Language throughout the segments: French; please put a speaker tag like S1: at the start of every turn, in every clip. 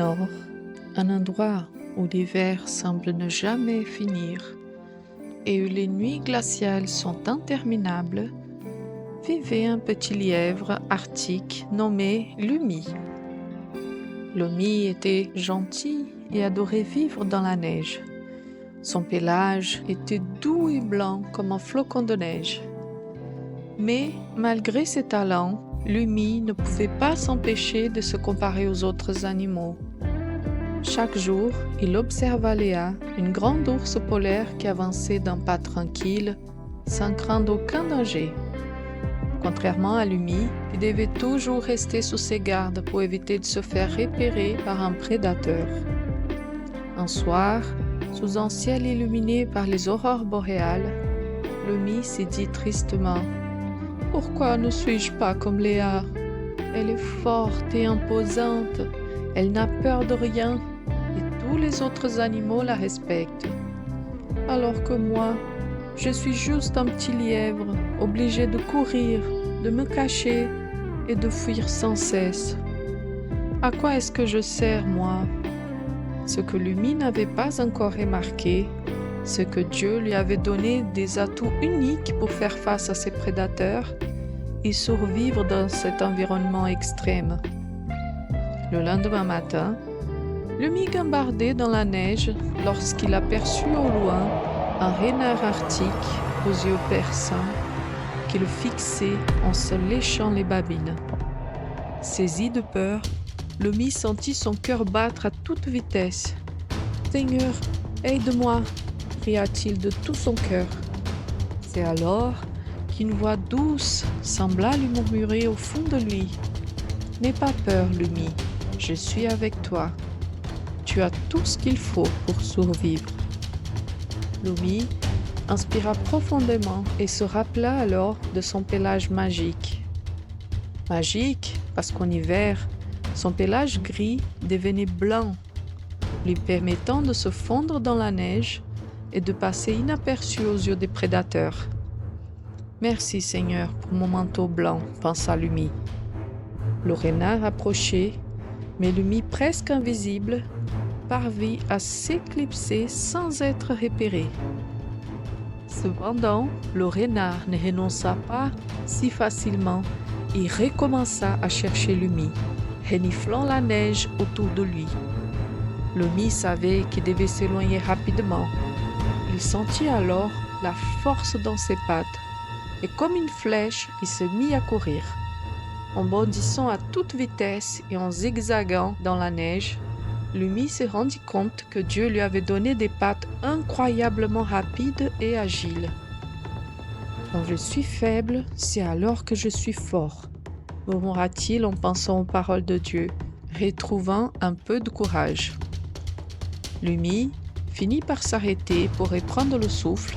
S1: nord, un endroit où l'hiver semble ne jamais finir et où les nuits glaciales sont interminables, vivait un petit lièvre arctique nommé Lumi. Lumi était gentil et adorait vivre dans la neige. Son pelage était doux et blanc comme un flocon de neige. Mais malgré ses talents, Lumi ne pouvait pas s'empêcher de se comparer aux autres animaux. Chaque jour, il observa Léa, une grande ours polaire qui avançait d'un pas tranquille, sans craindre aucun danger. Contrairement à Lumi, il devait toujours rester sous ses gardes pour éviter de se faire repérer par un prédateur. Un soir, sous un ciel illuminé par les aurores boréales, Lumi s'est dit tristement: « Pourquoi ne suis-je pas comme Léa? Elle est forte et imposante, elle n'a peur de rien et tous les autres animaux la respectent. Alors que moi, je suis juste un petit lièvre, obligé de courir, de me cacher et de fuir sans cesse. À quoi est-ce que je sers, moi ?» Ce que Lumi n'avait pas encore remarqué, c'est que Dieu lui avait donné des atouts uniques pour faire face à ses prédateurs et survivre dans cet environnement extrême. Le lendemain matin, Lumi gambardait dans la neige lorsqu'il aperçut au loin un renard arctique aux yeux perçants qui le fixait en se léchant les babines. Saisi de peur, Lumi sentit son cœur battre à toute vitesse. « Seigneur, aide-moi !» cria-t-il de tout son cœur. C'est alors qu'une voix douce sembla lui murmurer au fond de lui: « N'aie pas peur, Lumi, je suis avec toi. Tu as tout ce qu'il faut pour survivre. » Lumi inspira profondément et se rappela alors de son pelage magique. Magique parce qu'en hiver, son pelage gris devenait blanc, lui permettant de se fondre dans la neige et de passer inaperçu aux yeux des prédateurs. « Merci Seigneur pour mon manteau blanc » pensa Lumi. Le renard approchait, mais Lumi, presque invisible, parvint à s'éclipser sans être repéré. Cependant, le renard ne renonça pas si facilement et recommença à chercher Lumi, reniflant la neige autour de lui. Lumi savait qu'il devait s'éloigner rapidement. Il sentit alors la force dans ses pattes et comme une flèche, il se mit à courir. En bondissant à toute vitesse et en zigzagant dans la neige, Lumi se rendit compte que Dieu lui avait donné des pattes incroyablement rapides et agiles. « Quand je suis faible, c'est alors que je suis fort », murmura-t-il en pensant aux paroles de Dieu, retrouvant un peu de courage. Lumi finit par s'arrêter pour reprendre le souffle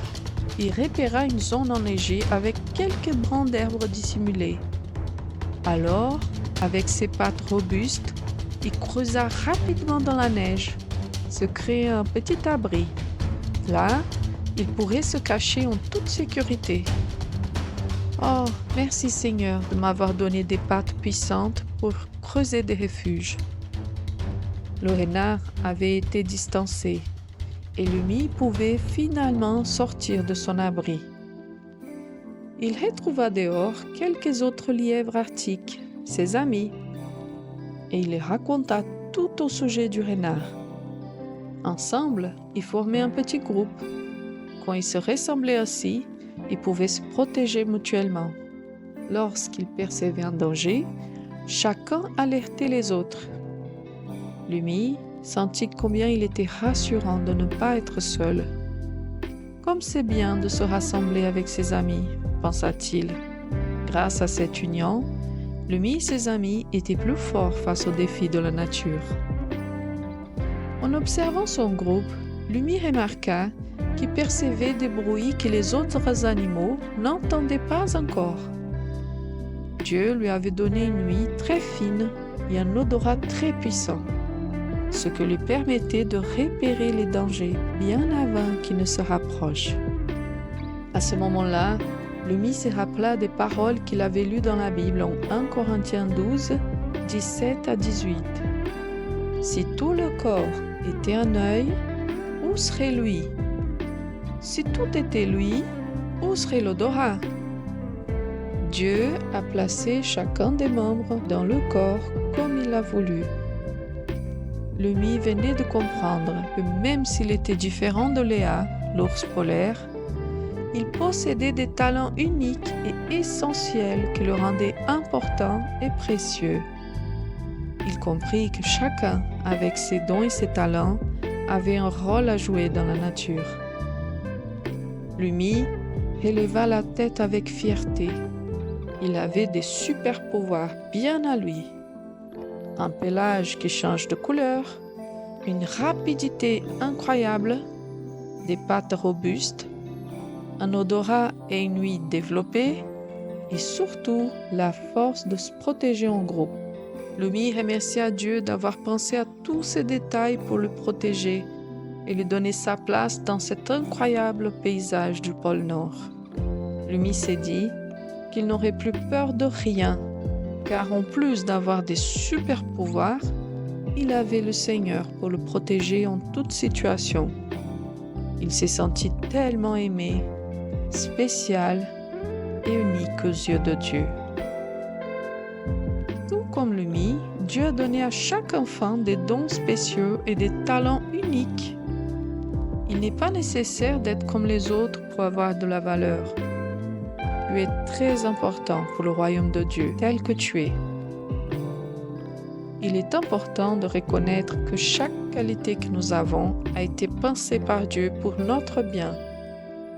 S1: et repéra une zone enneigée avec quelques brins d'herbe dissimulés. Alors, avec ses pattes robustes, il creusa rapidement dans la neige, se créant un petit abri. Là, il pourrait se cacher en toute sécurité. « Oh, merci Seigneur de m'avoir donné des pattes puissantes pour creuser des refuges. » Le renard avait été distancé et Lumi pouvait finalement sortir de son abri. Il retrouva dehors quelques autres lièvres arctiques, ses amis, et il leur raconta tout au sujet du renard. Ensemble, ils formaient un petit groupe. Quand ils se ressemblaient ainsi, ils pouvaient se protéger mutuellement. Lorsqu'ils percevaient un danger, chacun alertait les autres. Lumi sentit combien il était rassurant de ne pas être seul. « Comme c'est bien de se rassembler avec ses amis », pensa-t-il. Grâce à cette union, Lumi et ses amis étaient plus forts face aux défis de la nature. En observant son groupe, Lumi remarqua qu'il percevait des bruits que les autres animaux n'entendaient pas encore. Dieu lui avait donné une ouïe très fine et un odorat très puissant, ce qui lui permettait de repérer les dangers bien avant qu'ils ne se rapprochent. À ce moment-là, Lumi se rappela des paroles qu'il avait lues dans la Bible en 1 Corinthiens 12, 17 à 18. Si tout le corps était un œil, où serait lui? Si tout était lui, où serait l'odorat? Dieu a placé chacun des membres dans le corps comme il a voulu. L'Umi venait de comprendre que même s'il était différent de Léa, l'ours polaire, il possédait des talents uniques et essentiels qui le rendaient important et précieux. Il comprit que chacun, avec ses dons et ses talents, avait un rôle à jouer dans la nature. L'Umi éleva la tête avec fierté. Il avait des super pouvoirs bien à lui. Un pelage qui change de couleur, une rapidité incroyable, des pattes robustes, un odorat et une ouïe développées, et surtout la force de se protéger en groupe. L'Umi remercia Dieu d'avoir pensé à tous ces détails pour le protéger et lui donner sa place dans cet incroyable paysage du pôle Nord. L'Umi s'est dit qu'il n'aurait plus peur de rien, car en plus d'avoir des super pouvoirs, il avait le Seigneur pour le protéger en toute situation. Il s'est senti tellement aimé, spécial et unique aux yeux de Dieu. Tout comme l'Umi, Dieu a donné à chaque enfant des dons spéciaux et des talents uniques. Il n'est pas nécessaire d'être comme les autres pour avoir de la valeur. Tu es très important pour le royaume de Dieu, tel que tu es. Il est important de reconnaître que chaque qualité que nous avons a été pensée par Dieu pour notre bien,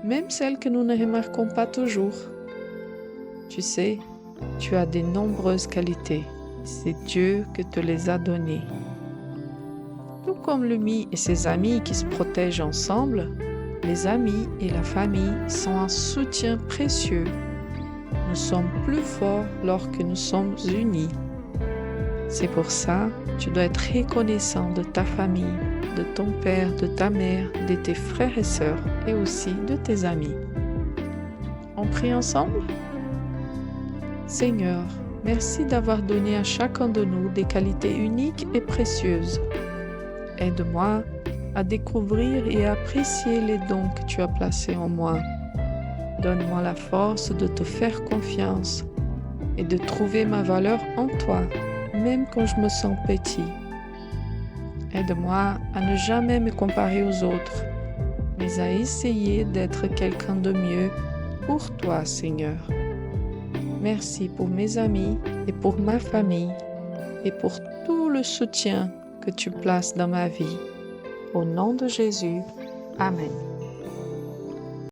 S1: même celles que nous ne remarquons pas toujours. Tu sais, tu as de nombreuses qualités. C'est Dieu qui te les a données. Tout comme l'Umi et ses amis qui se protègent ensemble, les amis et la famille sont un soutien précieux. Nous sommes plus forts lorsque nous sommes unis. C'est pour ça que tu dois être reconnaissant de ta famille, de ton père, de ta mère, de tes frères et sœurs et aussi de tes amis. On prie ensemble? Seigneur, merci d'avoir donné à chacun de nous des qualités uniques et précieuses. Aide-moi à découvrir et à apprécier les dons que tu as placés en moi. Donne-moi la force de te faire confiance et de trouver ma valeur en toi, même quand je me sens petit. Aide-moi à ne jamais me comparer aux autres, mais à essayer d'être quelqu'un de mieux pour toi, Seigneur. Merci pour mes amis et pour ma famille et pour tout le soutien que tu places dans ma vie. Au nom de Jésus, Amen.